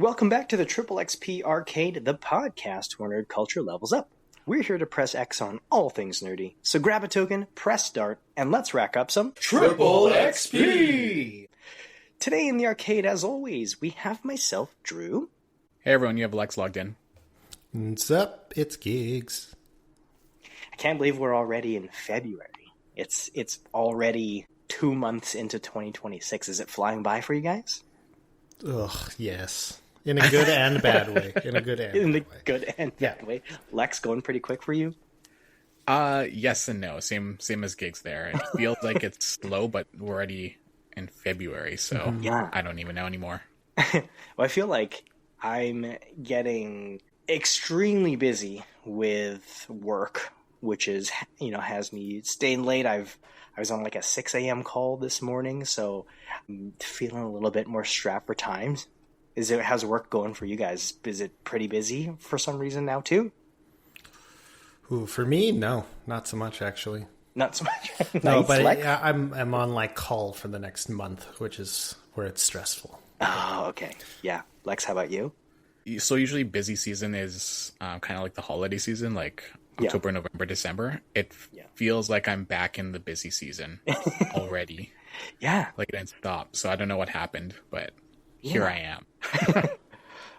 Welcome back to the Triple XP Arcade, the podcast where nerd culture levels up. We're here to press X on all things nerdy. So grab a token, press start, and let's rack up some Triple XP! Today in the arcade, as always, we have myself, Drew. Hey everyone, you have Lex logged in. What's up? It's Gigs. I can't believe we're already in February. It's already 2 months into 2026. Is it flying by for you guys? Ugh, yes. In a good and bad way. In a good and In the bad way. good and bad way. Lex, going pretty quick for you? Yes and no. Same as Gigs there. It feels like it's slow, but we're already in February, so Yeah. I don't even know anymore. Well, I feel like I'm getting extremely busy with work, which is, has me staying late. I was on like a 6 a.m. call this morning, so I'm feeling a little bit more strapped for time. How's work going for you guys? Is it pretty busy for some reason now too? Ooh, for me, no. Not so much, actually. Not so much. No, Nice, but Lex? I'm on like call for the next month, which is where it's stressful. Oh, okay. Yeah. Lex, how about you? So usually busy season is kind of like the holiday season, like Yeah. October, November, December. It feels like I'm back in the busy season already. Yeah. Like it didn't stop. So I don't know what happened, but here I am.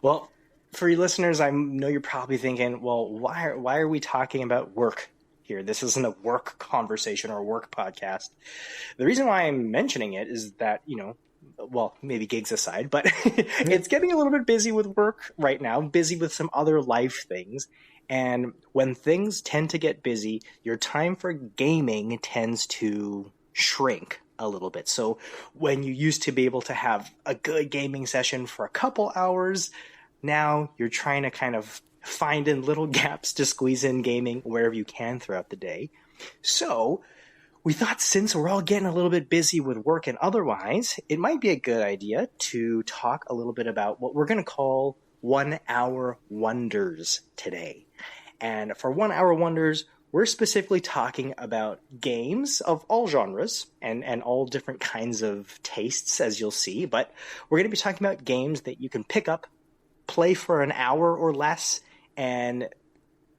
Well, for you listeners, I know you're probably thinking, well, why are we talking about work here? This isn't a work conversation or a work podcast. The reason why I'm mentioning it is that, well, maybe gigs aside, but it's getting a little bit busy with work right now, busy with some other life things. And when things tend to get busy, your time for gaming tends to shrink a little bit. So when you used to be able to have a good gaming session for a couple hours, now you're trying to kind of find in little gaps to squeeze in gaming wherever you can throughout the day. So we thought since we're all getting a little bit busy with work and otherwise, it might be a good idea to talk a little bit about what we're going to call 1 hour wonders today. And for 1 hour wonders, we're specifically talking about games of all genres and all different kinds of tastes, as you'll see. But we're going to be talking about games that you can pick up, play for an hour or less, and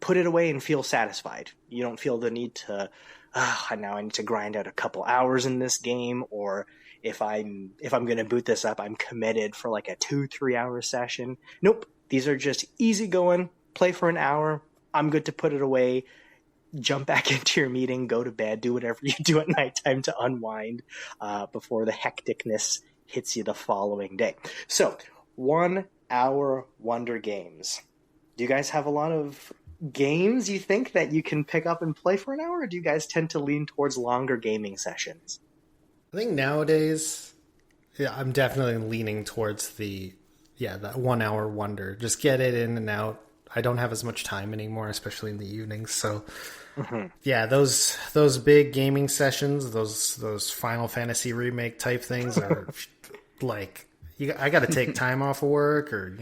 put it away and feel satisfied. You don't feel the need to, now I need to grind out a couple hours in this game, or if I'm going to boot this up, I'm committed for like a 2-3 hour session. Nope. These are just easy going, play for an hour. I'm good to put it away, jump back into your meeting, go to bed, do whatever you do at nighttime to unwind before the hecticness hits you the following day. So 1 hour wonder games. Do you guys have a lot of games you think that you can pick up and play for an hour, or do you guys tend to lean towards longer gaming sessions? I think nowadays, I'm definitely leaning towards that 1 hour wonder. Just get it in and out. I don't have as much time anymore, especially in the evenings. So, yeah, those big gaming sessions, those Final Fantasy remake type things are like, I got to take time off of work or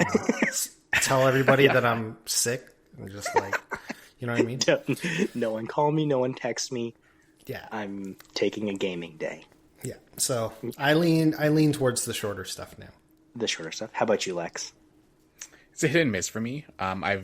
tell everybody that I'm sick. And just like, you know what I mean? No one call me, no one text me. Yeah, I'm taking a gaming day. Yeah, so I lean towards the shorter stuff now. The shorter stuff. How about you, Lex? It's a hit and miss for me. I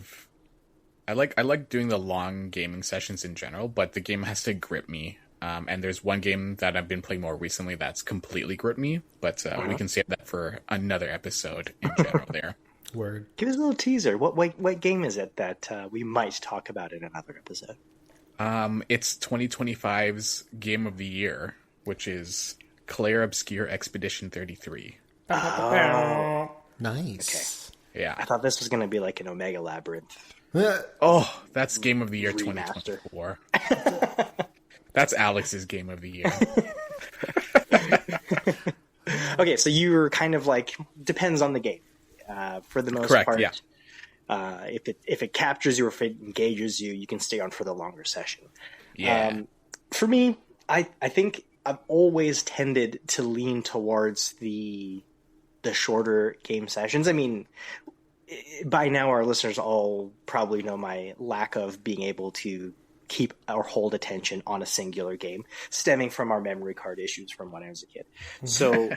like doing the long gaming sessions in general, but the game has to grip me. And there's one game that I've been playing more recently that's completely gripped me, but we can save that for another episode in general there. Word. Give us a little teaser. What game is it that we might talk about in another episode? It's 2025's Game of the Year, which is Claire Obscure Expedition 33. Oh, Nice. Yeah. I thought this was going to be like an Omega Labyrinth. Oh, that's Game of the Year Remaster. 2024. That's Alex's Game of the Year. Okay, so you're kind of like, depends on the game. For the most Correct, part, yeah. If it captures you or if it engages you, you can stay on for the longer session. Yeah. For me, I think I've always tended to lean towards the shorter game sessions. I mean, by now our listeners all probably know my lack of being able to keep or hold attention on a singular game, stemming from our memory card issues from when I was a kid. So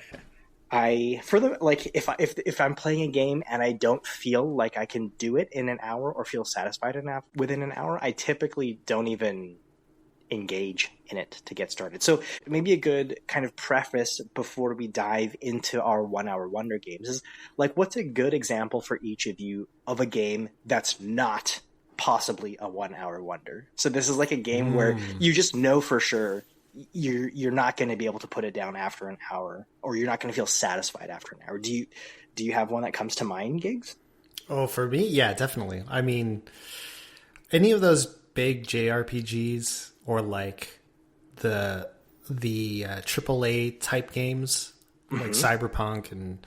If I'm playing a game and I don't feel like I can do it in an hour or feel satisfied enough within an hour, I typically don't even engage in it to get started. So maybe a good kind of preface before we dive into our 1 hour wonder games is like, what's a good example for each of you of a game that's not possibly a 1 hour wonder? So this is like a game where you just know for sure you're not going to be able to put it down after an hour, or you're not going to feel satisfied after an hour. Do you have one that comes to mind, Gigs? Oh, for me, yeah, definitely. I mean, any of those big JRPGs or like the AAA type games like Cyberpunk and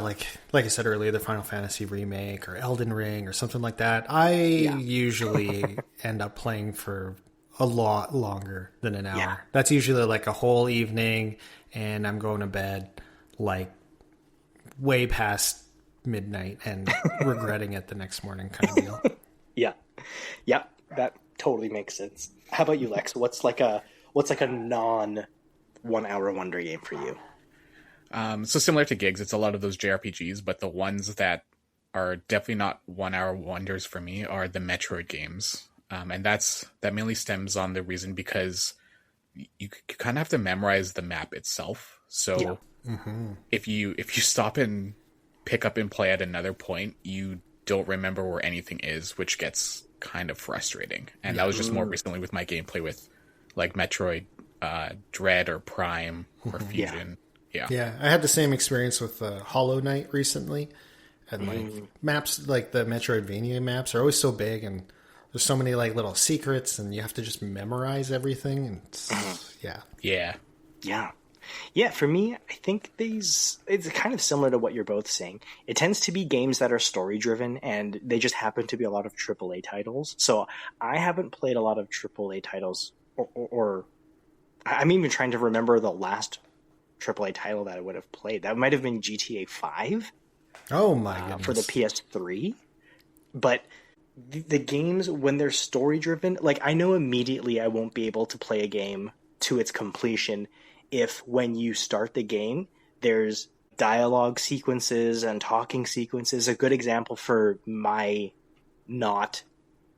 like I said earlier, the Final Fantasy remake or Elden Ring or something like that. I usually end up playing for a lot longer than an hour. Yeah. That's usually like a whole evening, and I'm going to bed like way past midnight and regretting it the next morning kind of deal. Yeah, that totally makes sense. How about you, Lex? What's like a non 1 hour wonder game for you? So similar to Gigs, it's a lot of those JRPGs, but the ones that are definitely not 1 hour wonders for me are the Metroid games. And that mainly stems on the reason because you kind of have to memorize the map itself. So if you stop and pick up and play at another point, you don't remember where anything is, which gets kind of frustrating. And that was just more recently with my gameplay with like Metroid Dread or Prime or Fusion. Yeah, I had the same experience with Hollow Knight recently. And like maps, like the Metroidvania maps are always so big, and there's so many like little secrets, and you have to just memorize everything. And Yeah, for me, I think it's kind of similar to what you're both saying. It tends to be games that are story driven, and they just happen to be a lot of AAA titles. So I haven't played a lot of AAA titles, or I'm even trying to remember the last AAA title that I would have played. That might have been GTA 5. Oh my goodness. For the PS3. But the games, when they're story driven, like I know immediately I won't be able to play a game to its completion if when you start the game, there's dialogue sequences and talking sequences. A good example for my not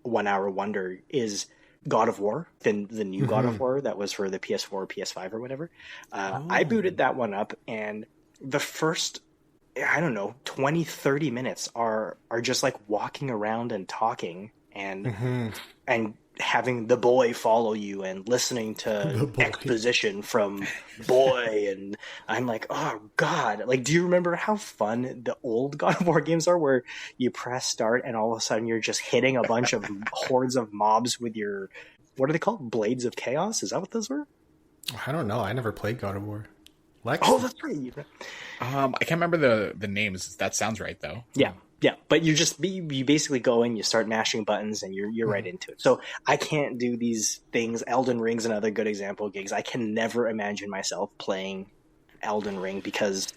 1 hour wonder is God of War, the new God of War that was for the PS4, PS5 or whatever. I booted that one up, and the first, I don't know, 20, 30 minutes are just like walking around and talking and having the boy follow you and listening to exposition from boy. And I'm like, oh God, like, do you remember how fun the old God of War games are where you press start and all of a sudden you're just hitting a bunch of hordes of mobs with your, what are they called? Blades of Chaos? Is that what those were? I don't know. I never played God of War. Lex? Oh, that's right. I can't remember the names. That sounds right though. Yeah. But you basically go in, you start mashing buttons, and you're right into it. So I can't do these things. Elden Ring's another good example, Gigs. I can never imagine myself playing Elden Ring because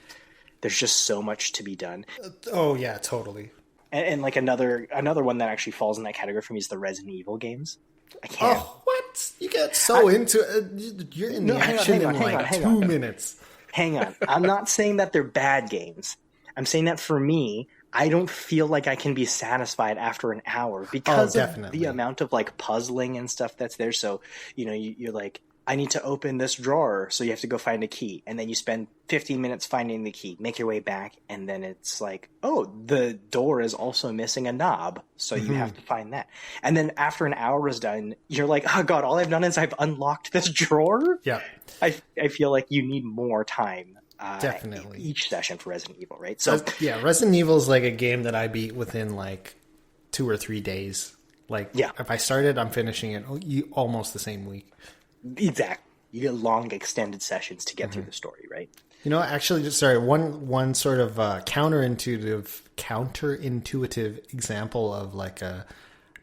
there's just so much to be done. Oh yeah, totally. And like another one that actually falls in that category for me is the Resident Evil games. I can't. Oh, what? You get so into it. You're in the action in like 2 minutes. Hang on. I'm not saying that they're bad games. I'm saying that for me, I don't feel like I can be satisfied after an hour because of the amount of like puzzling and stuff that's there. So, you're like, I need to open this drawer. So you have to go find a key. And then you spend 15 minutes finding the key, make your way back. And then it's like, oh, the door is also missing a knob. So you have to find that. And then after an hour is done, you're like, oh God, all I've done is I've unlocked this drawer. Yeah. I feel like you need more time. Definitely. Each session for Resident Evil, right? So Resident Evil is like a game that I beat within like 2 or 3 days. Like, if I started, I'm finishing it almost the same week. Exactly. You get long extended sessions to get through the story, right? Actually, one sort of counterintuitive example of like a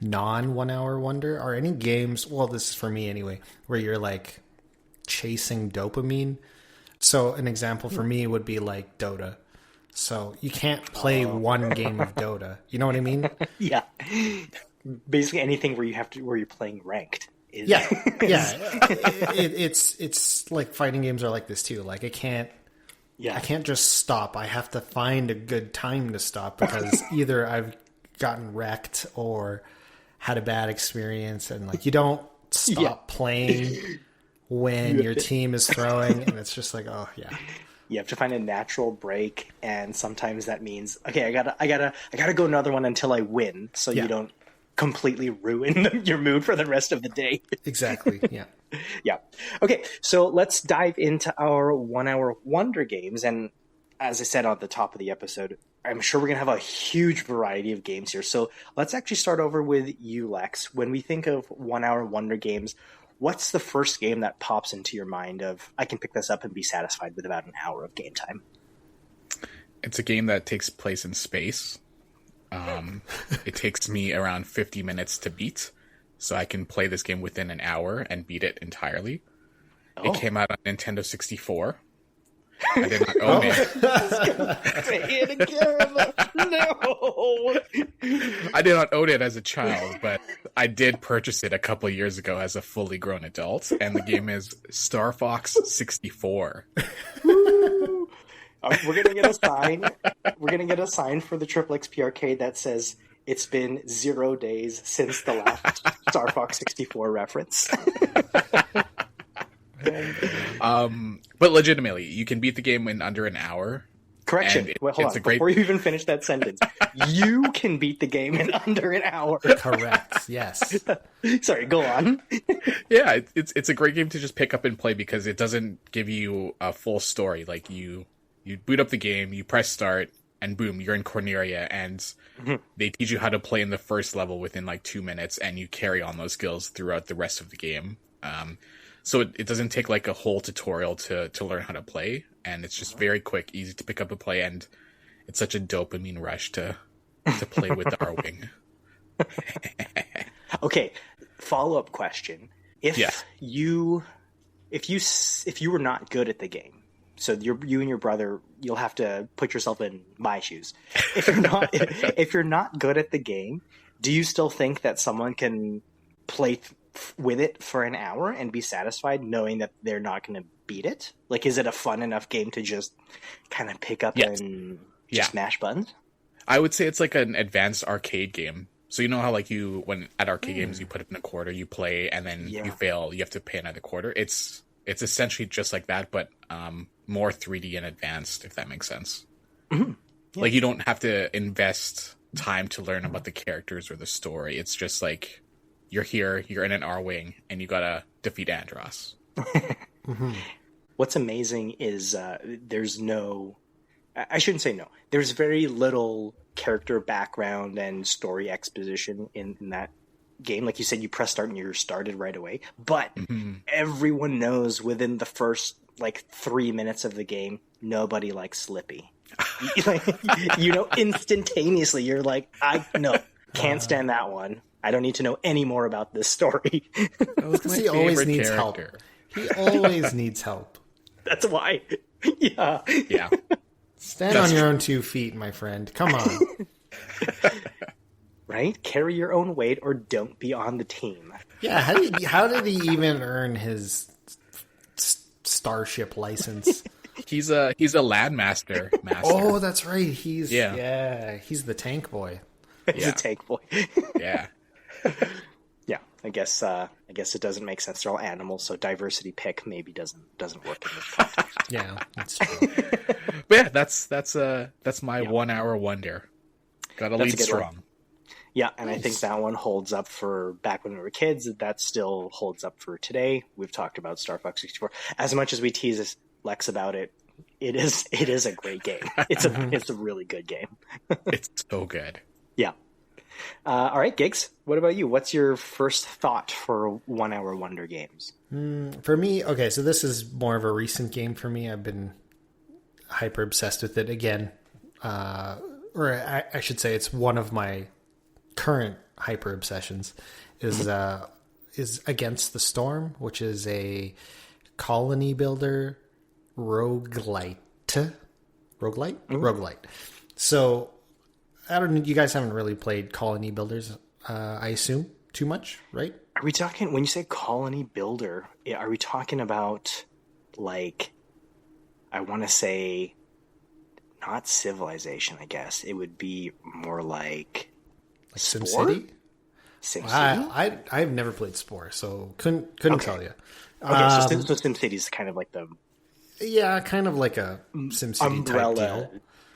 non 1 hour wonder are any games. Well, this is for me anyway, where you're like chasing dopamine. So an example for me would be like Dota. So you can't play one game of Dota. You know what I mean? Yeah. Basically anything where you're playing ranked. Yeah. It's like fighting games are like this too. Like I can't Yeah. I can't just stop. I have to find a good time to stop because either I've gotten wrecked or had a bad experience, and like you don't stop playing when your team is throwing, and it's just like, oh yeah. You have to find a natural break, and sometimes that means, okay, I gotta go another one until I win, so you don't completely ruin your mood for the rest of the day. Exactly. Yeah. Yeah. Okay, so let's dive into our 1 hour wonder games. And as I said at the top of the episode, I'm sure we're going to have a huge variety of games here. So let's actually start over with you, Lex. When we think of 1 hour wonder games, what's the first game that pops into your mind of, I can pick this up and be satisfied with about an hour of game time? It's a game that takes place in space. It takes me around 50 minutes to beat. So I can play this game within an hour and beat it entirely. It came out on Nintendo 64. I did not own it. No. I did not own it as a child, but I did purchase it a couple of years ago as a fully grown adult. And the game is Star Fox 64. We're gonna get a sign. We're gonna get a sign for the Triple XP arcade that says, "It's been 0 days since the last Star Fox 64 reference." But legitimately, you can beat the game in under an hour. Correction. Wait, hold on. Before you even finish that sentence, you can beat the game in under an hour. Correct. Yes. Sorry, go on. Yeah, it's a great game to just pick up and play because it doesn't give you a full story. Like you boot up the game, you press start, and boom, you're in Corneria, and they teach you how to play in the first level within like 2 minutes, and you carry on those skills throughout the rest of the game. So it doesn't take like a whole tutorial to learn how to play, and it's just very quick, easy to pick up and play, and it's such a dopamine rush to play with our wing. Okay, follow-up question. If you were not good at the game, so you and your brother, you'll have to put yourself in my shoes. If you're not good at the game, do you still think that someone can play with it for an hour and be satisfied knowing that they're not going to beat it? Like, is it a fun enough game to just kind of pick up and just smash buttons? I would say it's like an advanced arcade game. So you know how like when at arcade games you put in a quarter, you play, and then you fail, you have to pay another quarter. It's essentially just like that, but more 3D and advanced, if that makes sense. Mm-hmm. Yeah. Like you don't have to invest time to learn about the characters or the story. It's just like you're here, you're in an R-Wing, and you gotta defeat Andros. Mm-hmm. What's amazing is there's very little character background and story exposition in that game. Like you said, you press start and you're started right away. But everyone knows within the first like 3 minutes of the game, nobody likes Slippy. Instantaneously, you're like, can't stand that one. I don't need to know any more about this story. Because he always needs help. He always needs help. That's why. Yeah. Yeah. Stand on your own 2 feet, my friend. Come on. Right? Carry your own weight or don't be on the team. Yeah, how did he even earn his starship license? He's a landmaster. Oh, that's right. He's he's the tank boy. He's a tank boy. Yeah. Yeah. I guess it doesn't make sense. They're all animals, so diversity pick maybe doesn't work in this context. Yeah, that's true. But yeah, that's my 1 hour wonder. Gotta lead strong. One. Yeah, and nice. I think that one holds up for back when we were kids. That still holds up for today. We've talked about Star Fox 64. As much as we tease Lex about it, it is a great game. It's a really good game. It's so good. Yeah. All right, Gigs, what about you? What's your first thought for 1 hour wonder games? For me, okay, so this is more of a recent game for me. I've been hyper obsessed with it again. Or I should say it's one of my current hyper obsessions is Against the Storm, which is a colony builder roguelite. Roguelite. So I don't know, you guys haven't really played colony builders, I assume, too much, right? Are we talking, when you say colony builder, are we talking about like I want to say not Civilization, I guess. It would be more like SimCity? SimCity? I've never played Spore, so couldn't tell you. Okay, so SimCity is kind of like the kind of like a SimCity umbrella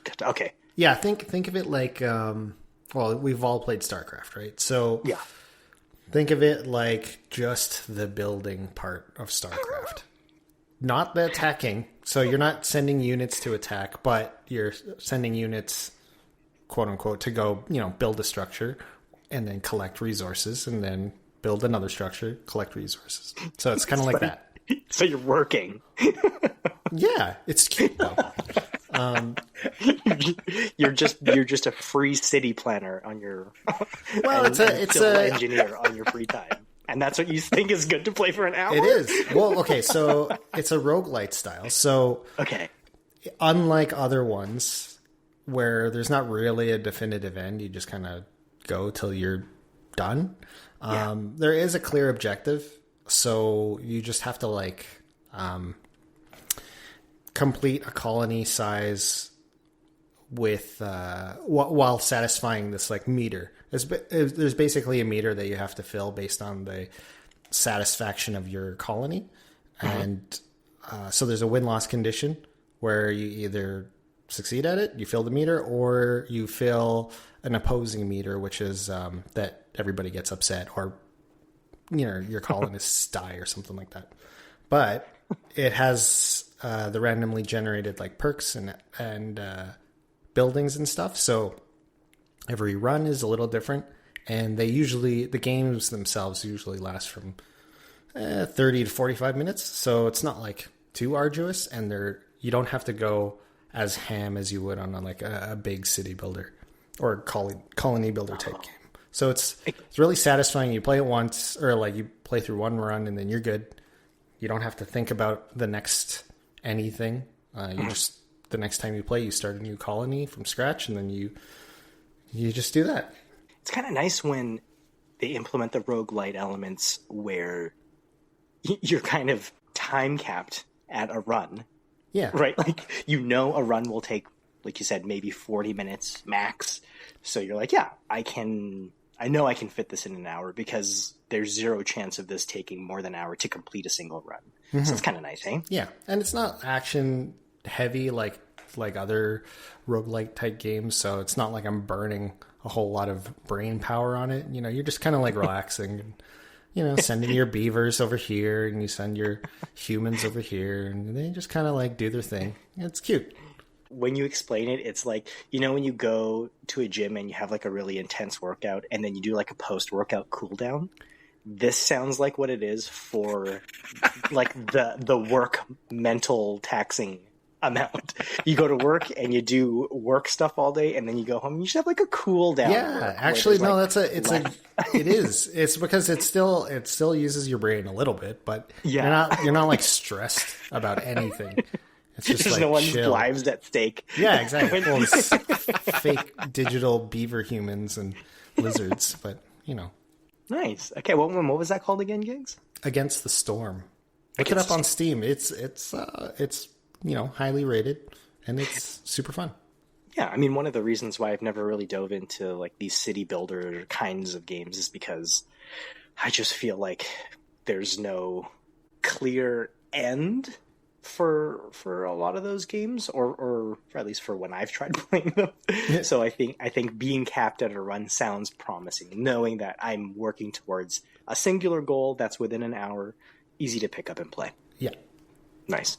type deal. Okay. Yeah, think of it like well, we've all played StarCraft, right? So Yeah. think of it like just the building part of StarCraft. Not the attacking. So you're not sending units to attack, but you're sending units, quote unquote, to go, build a structure and then collect resources and then build another structure, collect resources. So it's kind of like that. So you're working. Yeah, it's cute though. You're just a free city planner on your well, it's a engineer on your free time. And that's what you think is good to play for an hour? It is. Well, okay, so it's a roguelite style. So okay. Unlike other ones where there's not really a definitive end, you just kind of go till you're done. Yeah. There is a clear objective, so you just have to complete a colony size with while satisfying this meter. There's basically a meter that you have to fill based on the satisfaction of your colony, and so there's a win-loss condition where you either succeed at it, you fill the meter, or you fill an opposing meter, which is that everybody gets upset or your colonists die or something like that. But it has the randomly generated perks and buildings and stuff. So every run is a little different, and the games themselves usually last from 30 to 45 minutes. So it's not too arduous, and you don't have to go as ham as you would on a big city builder or colony builder type game. So it's really satisfying. You play it once, or you play through one run, and then you're good. You don't have to think about the next anything. The next time you play, you start a new colony from scratch, and then you just do that. It's kind of nice when they implement the roguelite elements where you're kind of time capped at a run. Yeah. Right? A run will take, like you said, maybe 40 minutes max. So you're I know I can fit this in an hour because there's zero chance of this taking more than an hour to complete a single run. Mm-hmm. So it's kind of nice, eh? Yeah. And it's not action heavy like other roguelike type games. So it's not like I'm burning a whole lot of brain power on it. You're just kind of relaxing and, sending your beavers over here, and you send your humans over here, and they just kind of do their thing. It's cute. When you explain it, it's when you go to a gym and you have a really intense workout and then you do a post-workout cool down. This sounds like what it is for the work mental taxing amount. You go to work and you do work stuff all day, and then you go home and you should have a cool down. Yeah, actually, no, it is. It's because it still uses your brain a little bit, but yeah. you're not stressed about anything. It's just there's no one's chill. Lives at stake. Yeah, exactly. Well, it's fake digital beaver humans and lizards, but Nice. Okay, what was that called again, Gigs? Against the Storm. Look it up on Steam. It's highly rated, and it's super fun. Yeah, I mean, one of the reasons why I've never really dove into these city builder kinds of games is because I just feel like there's no clear end for a lot of those games, or at least for when I've tried playing them. Yeah. So I think being capped at a run sounds promising, knowing that I'm working towards a singular goal that's within an hour, easy to pick up and play. Yeah. Nice.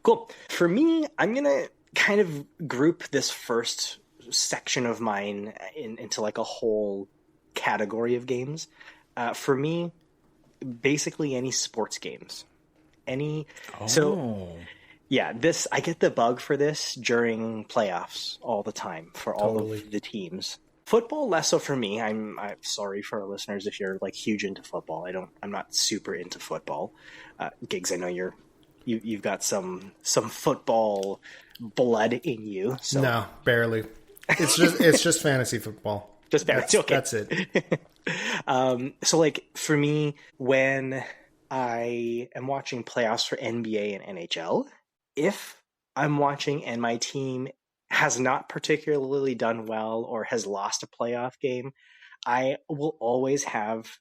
Cool. For me, I'm going to kind of group this first section of mine into a whole category of games. For me, basically any sports games. So yeah, I get the bug for this during playoffs all the time for all of the teams. Football, less so for me. I'm sorry for our listeners if you're huge into football. I'm not super into football. Gigs, I know you've got some football blood in you. So. No, barely. It's just fantasy football. Just fantasy. Okay. That's it. So for me, when I am watching playoffs for NBA and NHL, if I'm watching and my team has not particularly done well or has lost a playoff game, I will always have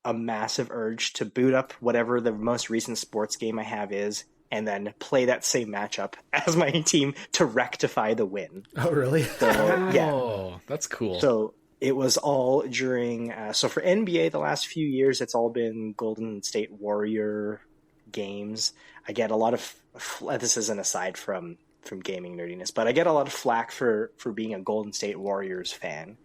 a massive urge to boot up whatever the most recent sports game I have is and then play that same matchup as my team to rectify the win. Oh, really? So, yeah. Oh, that's cool. So it was all during. So for NBA, the last few years, it's all been Golden State Warrior games. I get a lot of. This is an aside from gaming nerdiness, but I get a lot of flack for being a Golden State Warriors fan.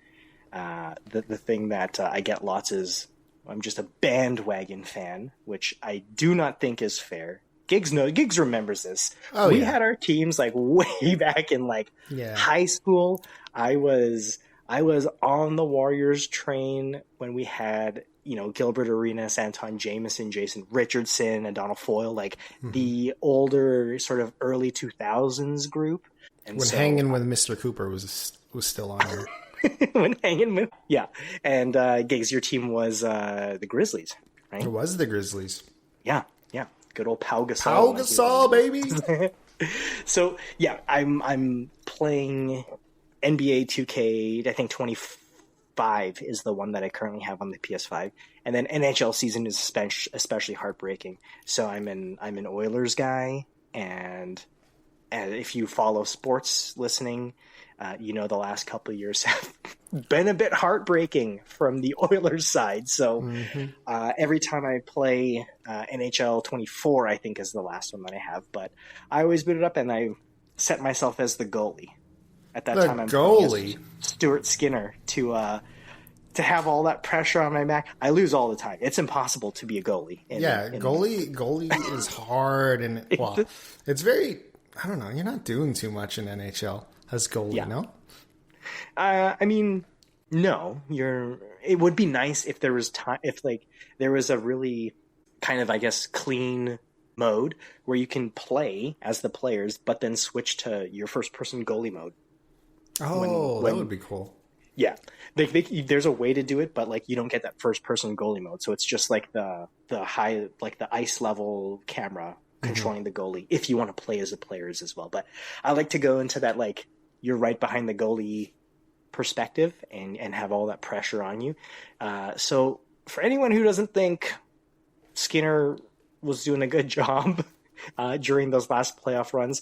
The thing that I get lots is I'm just a bandwagon fan, which I do not think is fair. Gigs remembers this. We had our teams like way back in like high school. I was on the Warriors train when we had, Gilbert Arenas, Anton Jameson, Jason Richardson, and Donald Foyle, like the older sort of early 2000s group. And when hanging with Mr. Cooper was still on there. When hanging with, yeah. And Gigs, your team was the Grizzlies, right? It was the Grizzlies. Yeah. Good old Pau Gasol. Pau Gasol, baby. So yeah, I'm playing NBA 2K. I think 25 is the one that I currently have on the PS5, and then NHL season is especially heartbreaking. So I'm an Oilers guy, and if you follow sports listening, the last couple of years have been a bit heartbreaking from the Oilers side. So every time I play NHL 24, I think is the last one that I have. But I always boot it up and I set myself as the goalie. At that time, I'm goalie Stuart Skinner to have all that pressure on my back. I lose all the time. It's impossible to be a goalie. Goalie is hard, and it's very. I don't know. You're not doing too much in NHL as goalie, no? I mean, no. It would be nice if there was time. If there was a really kind of, I guess, clean mode where you can play as the players, but then switch to your first-person goalie mode. Oh, that would be cool. Yeah, there's a way to do it, but you don't get that first-person goalie mode. So it's just like the high, like the ice level camera controlling the goalie if you want to play as the players as well. But I like to go into that you're right behind the goalie perspective and have all that pressure on you. So for anyone who doesn't think Skinner was doing a good job during those last playoff runs,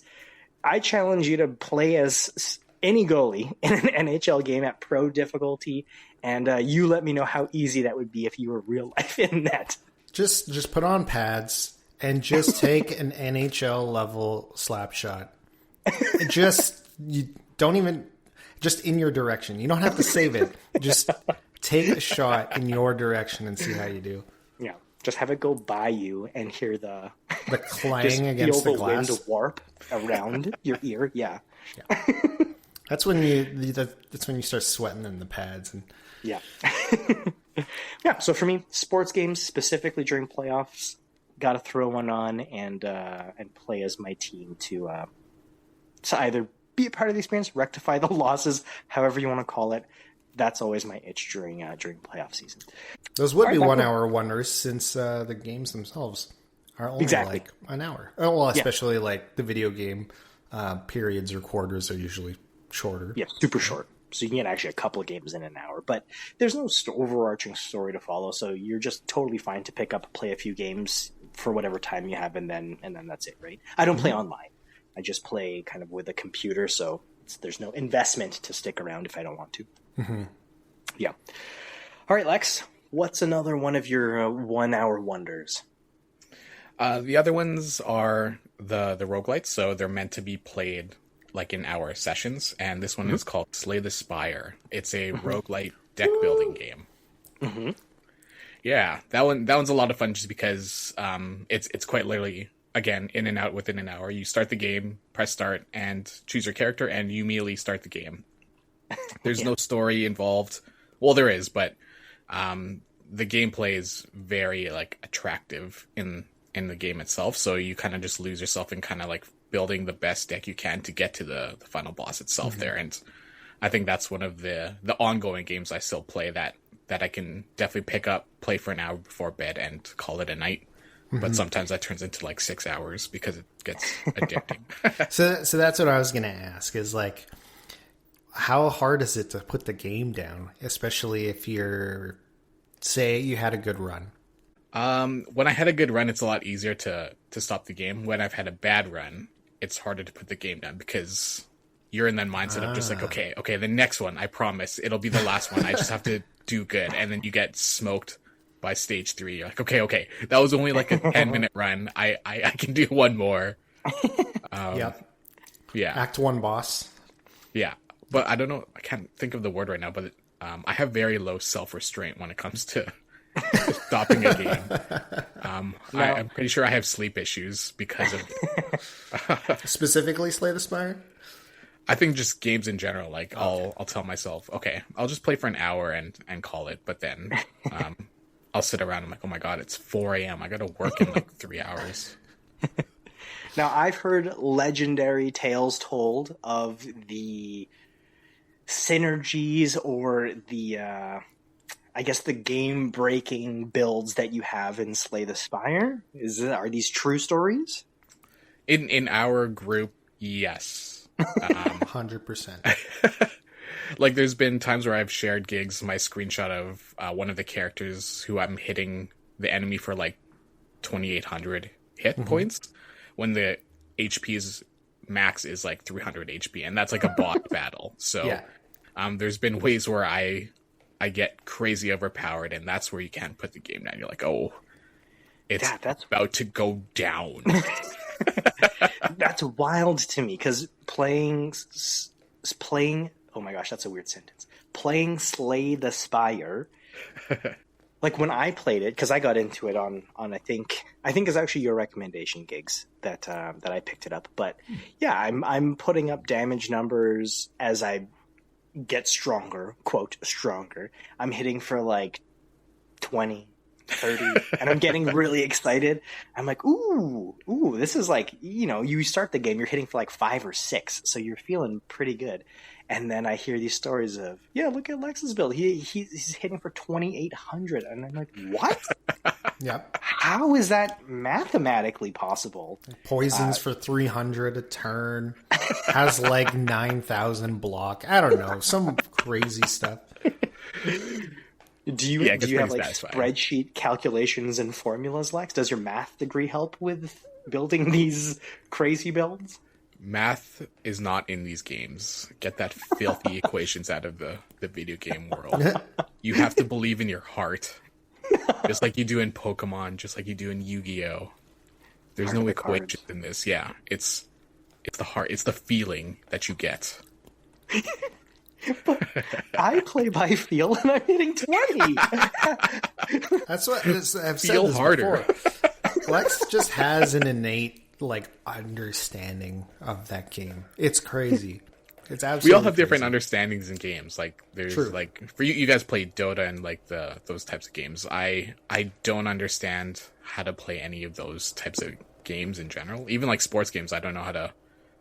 I challenge you to play as any goalie in an NHL game at pro difficulty, and you let me know how easy that would be if you were real life in that. Just put on pads and just take an NHL level slap shot. You don't even just in your direction. You don't have to save it. Just take a shot in your direction and see how you do. Yeah, just have it go by you and hear the clang against the glass. Wind warp around your ear. Yeah. That's when you start sweating in the pads and yeah. Yeah. So for me, sports games specifically during playoffs, got to throw one on and play as my team to either be a part of the experience, rectify the losses, however you want to call it. That's always my itch during playoff season. Those would be 1 hour wonders since the games themselves are only like an hour. Oh, well, especially like the video game periods or quarters are usually shorter. Yeah, super short. So you can get actually a couple of games in an hour, but there's no overarching story to follow. So you're just totally fine to pick up, play a few games for whatever time you have, and then that's it, right? I don't play online. I just play kind of with a computer, so there's no investment to stick around if I don't want to. Yeah. All right, Lex, what's another one of your 1 hour wonders? The other ones are the roguelites, so they're meant to be played like in hour sessions, and this one is called Slay the Spire. It's a roguelite deck building game. Yeah, that one's a lot of fun just because it's quite literally, again, in and out within an hour. You start the game, press start, and choose your character, and you immediately start the game. There's no story involved. Well, there is, but the gameplay is very attractive in the game itself. So you kind of just lose yourself in kind of building the best deck you can to get to the final boss itself there. And I think that's one of the ongoing games I still play that I can definitely pick up, play for an hour before bed, and call it a night. But sometimes that turns into like 6 hours because it gets addicting. So that's what I was going to ask is like, how hard is it to put the game down, especially if you're, say, you had a good run? When I had a good run, it's a lot easier to stop the game. When I've had a bad run, it's harder to put the game down because you're in that mindset of just like, okay, the next one, I promise, it'll be the last one. I just have to do good. And then you get smoked by stage 3. You're like, okay, that was only like a 10-minute run. I can do one more. Yep. Yeah. Act 1 boss. Yeah. But I don't know. I can't think of the word right now, but I have very low self-restraint when it comes to stopping a game. I'm pretty sure I have sleep issues because of Specifically Slay the Spire? I think just games in general. Like I'll tell myself, okay, I'll just play for an hour and call it. But then I'll sit around. I'm like, oh my god, it's 4 a.m. I got to work in like 3 hours. Now I've heard legendary tales told of the synergies or the I guess the game breaking builds that you have in Slay the Spire. Are these true stories? In our group, yes. 100%. Like there's been times where I've shared gigs, my screenshot of one of the characters who I'm hitting the enemy for like 2,800 hit points when the HP's max is like 300 HP, and that's like a boss battle. So Yeah. There's been ways where I get crazy overpowered, and that's where you can't put the game down. You're like, oh, it's that's about to go down. That's wild to me because playing. Oh my gosh, that's a weird sentence. Playing Slay the Spire. Like when I played it, because I got into it on I think it's actually your recommendation, Gigs, that I picked it up. But yeah, I'm putting up damage numbers as I get stronger, quote stronger. I'm hitting for like 20, 30, and I'm getting really excited. I'm like, ooh, this is like, you start the game, you're hitting for like 5 or 6, so you're feeling pretty good. And then I hear these stories of, yeah, look at Lex's build. He's hitting for 2,800, and I'm like, what? Yep. How is that mathematically possible? Poisons for 300 a turn. Has like 9,000 block. I don't know. Some crazy stuff. Do you have like spreadsheet calculations and formulas, Lex? Does your math degree help with building these crazy builds? Math is not in these games. Get that filthy equations out of the video game world. You have to believe in your heart. Just like you do in Pokemon, just like you do in Yu-Gi-Oh! There's no equations in this. Yeah, it's the heart. It's the feeling that you get. But I play by feel, and I'm hitting 20. That's what I've said. Feel this harder. Before. Lex just has an innate understanding of that game. It's crazy. It's absolutely. We all have crazy. different understandings in games. Like there's True. like for you guys play Dota and like those types of games. I don't understand how to play any of those types of games in general. Even like sports games, I don't know how to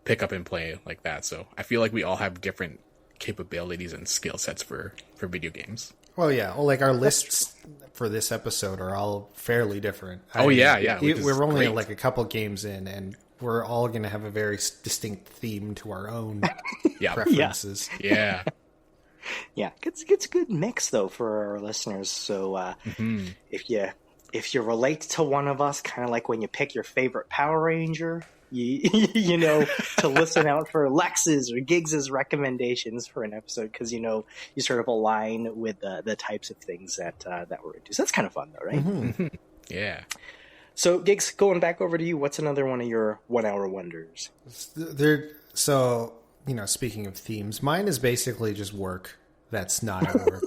pick up and play like that. So I feel like we all have different capabilities and skill sets for video games. Well, yeah. Well, like our lists for this episode are all fairly different. Yeah. We're only great. like a couple games in, and we're all going to have a very distinct theme to our own preferences. Yeah. Yeah, it's a good mix though for our listeners. So if you relate to one of us, kind of like when you pick your favorite Power Ranger, you know to listen out for Lex's or Giggs's recommendations for an episode because you sort of align with the types of things that we're into. So that's kind of fun though, right? Mm-hmm. Yeah. So Giggs, going back over to you, what's another one of your 1 hour wonders? So speaking of themes, mine is basically just work that's not at work.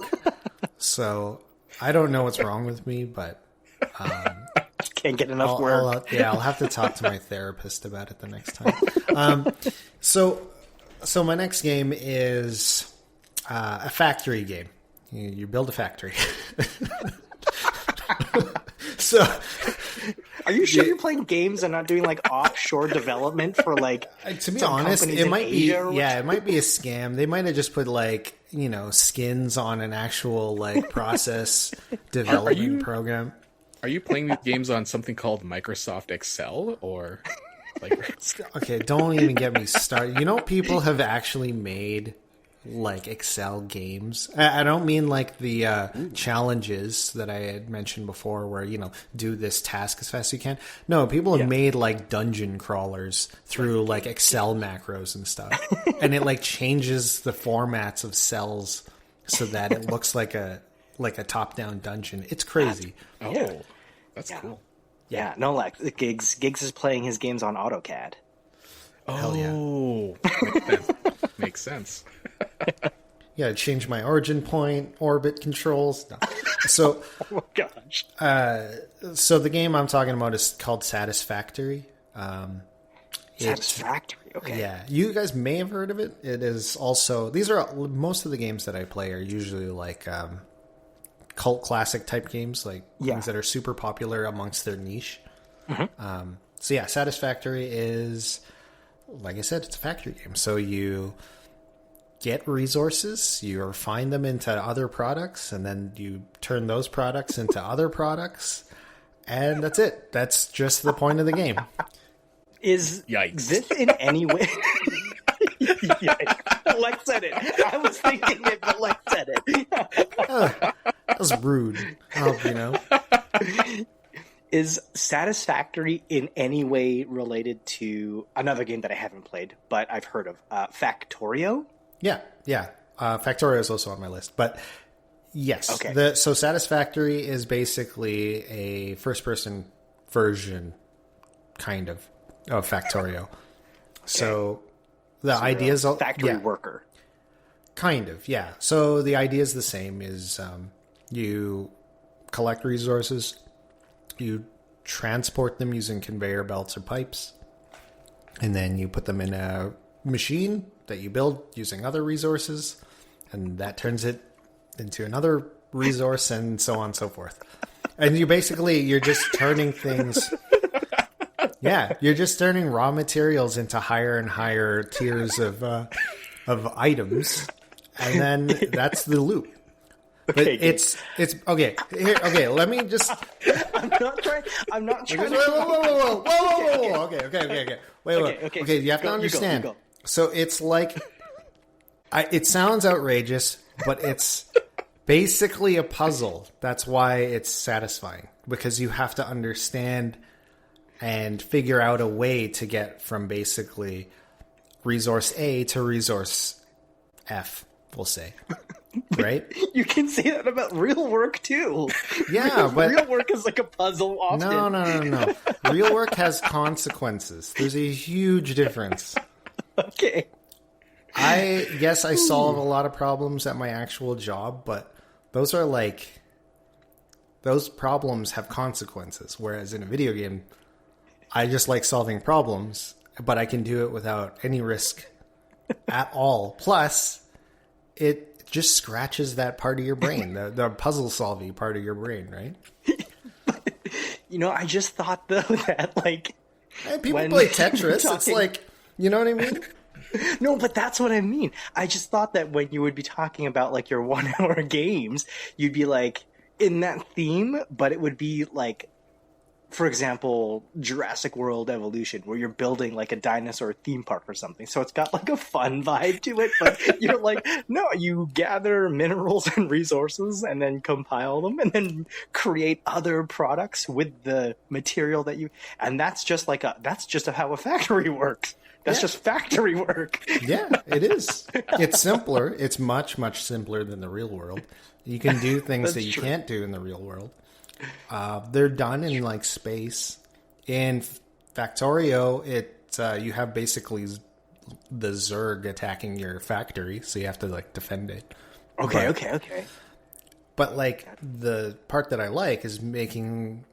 So I don't know what's wrong with me, but can't get enough work. I'll have to talk to my therapist about it the next time. So my next game is a factory game. You build a factory. So, are you sure you're playing games and not doing like offshore development for like? To be honest, it might be. Yeah, it might be a scam. They might have just put skins on an actual process development program. Are you playing these games on something called Microsoft Excel or like? Okay, don't even get me started. You know, people have actually made like Excel games. I don't mean like the challenges that I had mentioned before where, do this task as fast as you can. No, people have made like dungeon crawlers through like Excel macros and stuff. And it like changes the formats of cells so that it looks like a top-down dungeon. It's crazy. That's cool. Yeah, no, like Gigs is playing his games on AutoCAD. Hell yeah. Makes sense. Yeah, change my origin point, orbit controls. No. So, oh my gosh. So the game I'm talking about is called Satisfactory. Satisfactory. Okay. Yeah, you guys may have heard of it. It is also most of the games that I play are usually like cult classic type games, like things that are super popular amongst their niche. Mm-hmm. So yeah, Satisfactory is, like I said, it's a factory game. So you get resources, you refine them into other products, and then you turn those products into other products, and that's it. That's just the point of the game. Is this in any way... Yikes. Lex said it. I was thinking it, but Lex said it. That was rude. I hope you know. Is Satisfactory in any way related to another game that I haven't played, but I've heard of, Factorio? Yeah. Factorio is also on my list, but yes. Okay. So Satisfactory is basically a first-person version, kind of Factorio. Okay. So the idea is factory worker. Kind of, yeah. So the idea is the same: is you collect resources, you transport them using conveyor belts or pipes, and then you put them in a machine that you build using other resources, and that turns it into another resource, and so on and so forth. And you're just turning things. Yeah, you're just turning raw materials into higher and higher tiers of items, and then that's the loop. But okay, it's okay. Okay, let me just. I'm not trying. Whoa. Okay. Wait. You have to understand. You go. So it's like, it sounds outrageous, but it's basically a puzzle. That's why it's satisfying, because you have to understand and figure out a way to get from basically resource A to resource F, we'll say. Right? You can say that about real work too. Yeah, but real work is like a puzzle often. No. Real work has consequences. There's a huge difference. Okay. I solve a lot of problems at my actual job, but those problems have consequences. Whereas in a video game, I just like solving problems, but I can do it without any risk at all. Plus, it just scratches that part of your brain, the puzzle solving part of your brain, right? I just thought though that people play Tetris. It's like, you know what I mean? No, but that's what I mean. I just thought that when you would be talking about like your 1 hour games, you'd be like in that theme, but it would be like, for example, Jurassic World Evolution, where you're building like a dinosaur theme park or something. So it's got like a fun vibe to it, but you're like, no, you gather minerals and resources and then compile them and then create other products with the material that and that's just how a factory works. That's just factory work. Yeah, it is. It's simpler. It's much, much simpler than the real world. You can do things that you can't do in the real world. They're done in like space. In Factorio, you have basically the Zerg attacking your factory, so you have to like defend it. Okay. But like the part that I like is making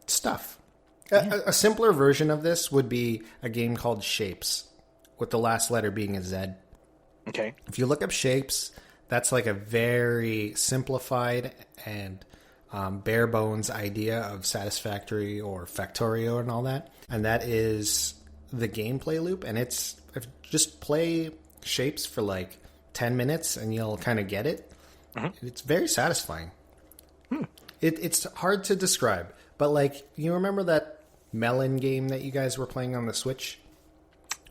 stuff. A simpler version of this would be a game called Shapes, with the last letter being a Z. Okay. If you look up Shapes, that's like a very simplified and bare bones idea of Satisfactory or Factorio and all that. And that is the gameplay loop. And it's just play Shapes for like 10 minutes and you'll kind of get it. Mm-hmm. It's very satisfying. It's hard to describe, but like, you remember that melon game that you guys were playing on the Switch,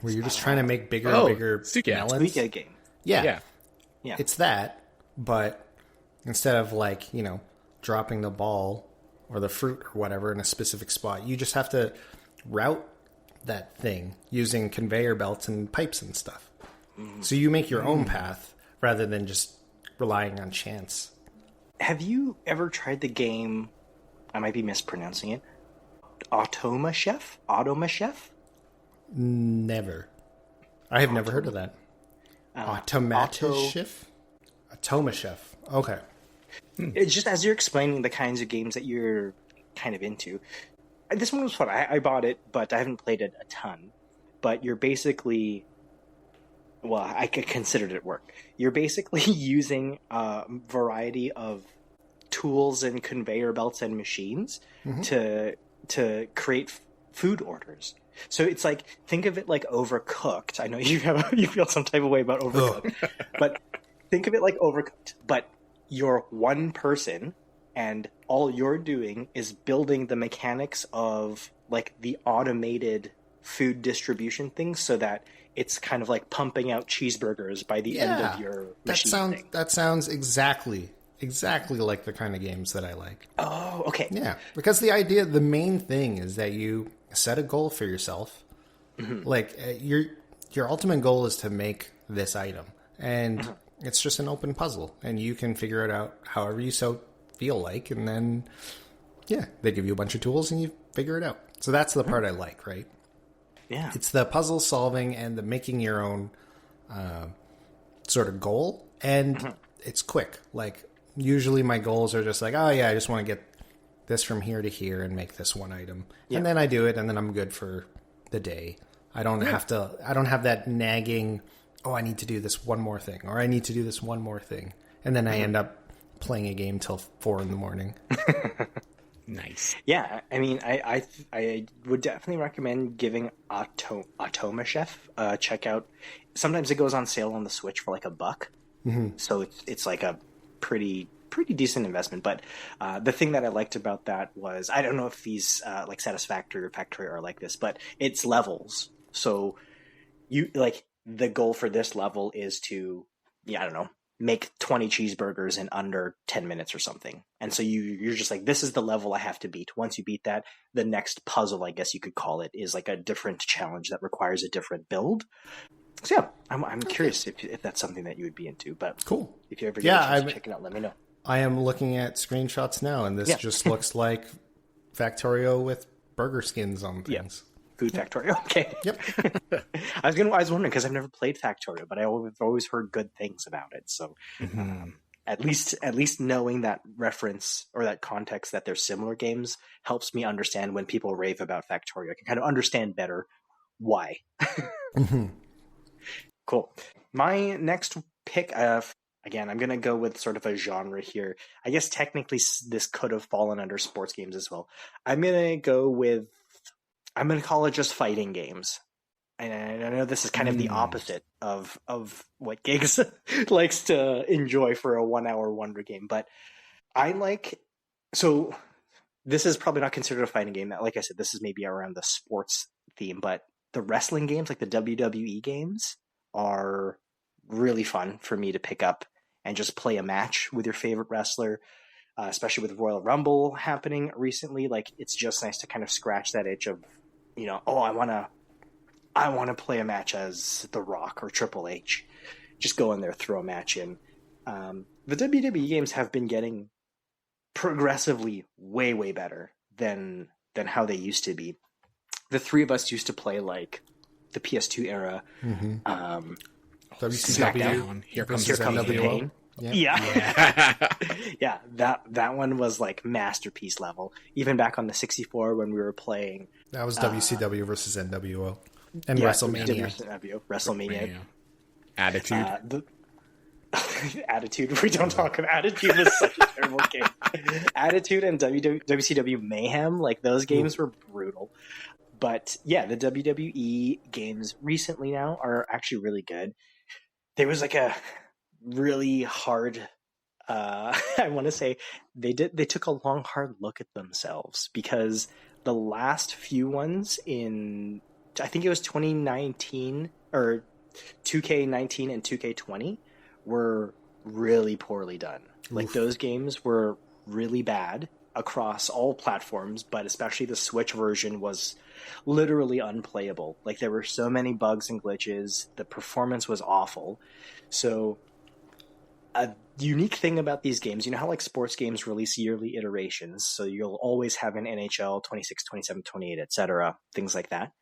where you're just trying to make bigger and bigger melons? Suika game. Yeah. Yeah. It's that, but instead of like, dropping the ball or the fruit or whatever in a specific spot, you just have to route that thing using conveyor belts and pipes and stuff. So you make your own path rather than just relying on chance. Have you ever tried the game, I might be mispronouncing it, Automa Chef? Automa Chef? Never. I have never heard of that. Automa Chef. Okay. It's just as you're explaining the kinds of games that you're kind of into. This one was fun. I bought it, but I haven't played it a ton. But you're basically... Well, I considered it work. You're basically using a variety of tools and conveyor belts and machines to create food orders. So it's like, think of it like Overcooked. I know you feel some type of way about Overcooked, but think of it like Overcooked. But you're one person, and all you're doing is building the mechanics of like the automated food distribution things, so that it's kind of like pumping out cheeseburgers by the end of your machine thing. That sounds exactly like the kind of games that I like. Oh, okay. Yeah, because the main thing is that you set a goal for yourself. Like your ultimate goal is to make this item, and it's just an open puzzle, and you can figure it out however you feel like, and then they give you a bunch of tools and you figure it out. So that's the part I like, right? Yeah. It's the puzzle solving and the making your own sort of goal. And it's quick. Like, usually my goals are just like, oh, yeah, I just want to get this from here to here and make this one item. Yeah. And then I do it, and then I'm good for the day. I don't have that nagging, oh, I need to do this one more thing, or I need to do this one more thing. And then I end up playing a game till 4 a.m. Nice. Yeah, I mean, I would definitely recommend giving Automa Chef a check out. Sometimes it goes on sale on the Switch for like $1, so it's like a pretty decent investment. But the thing that I liked about that was, I don't know if these like Satisfactory or Factory are like this, but it's levels. So you like, the goal for this level is to, I don't know, make 20 cheeseburgers in under 10 minutes or something. And so you're just like, this is the level I have to beat. Once you beat that, the next puzzle, I guess you could call it, is like a different challenge that requires a different build. So yeah, I'm curious if that's something that you would be into. But cool. If you ever get a chance to check it out, let me know. I am looking at screenshots now, and this just looks like Factorio with burger skins on things. Food Factorio. Okay. Yep. I was wondering, because I've never played Factorio, but I've always heard good things about it. So at least knowing that reference or that context that they're similar games helps me understand when people rave about Factorio. I can kind of understand better why. Cool. My next pick, again, I'm going to go with sort of a genre here. I guess technically this could have fallen under sports games as well. I'm going to call it just fighting games. And I know this is kind of the opposite of what Gigs likes to enjoy for a 1 hour wonder game. But so this is probably not considered a fighting game. Like I said, this is maybe around the sports theme, but the wrestling games, like the WWE games, are really fun for me to pick up and just play a match with your favorite wrestler. Especially with Royal Rumble happening recently. Like, it's just nice to kind of scratch that itch of, I want to play a match as The Rock or Triple H. Just go in there, throw a match in. The WWE games have been getting progressively way, way better than how they used to be. The three of us used to play like the PS2 era. WCW. Here comes the pain. Yeah. That one was like masterpiece level. Even back on the 64 when we were playing. That was WCW versus NWO and WrestleMania. WrestleMania. Attitude. Attitude. We don't talk about Attitude. Was such a terrible game. Attitude and WCW Mayhem, like those games were brutal. But yeah, the WWE games recently now are actually really good. There was like a really hard I want to say they took a long, hard look at themselves, because the last few ones I think it was 2019 or 2K19 and 2K20 were really poorly done. Like, those games were really bad across all platforms, but especially the Switch version was literally unplayable. Like, there were so many bugs and glitches. The performance was awful. So a unique thing about these games, you know how like sports games release yearly iterations, so you'll always have an NHL 26, 27, 28, etc., things like that.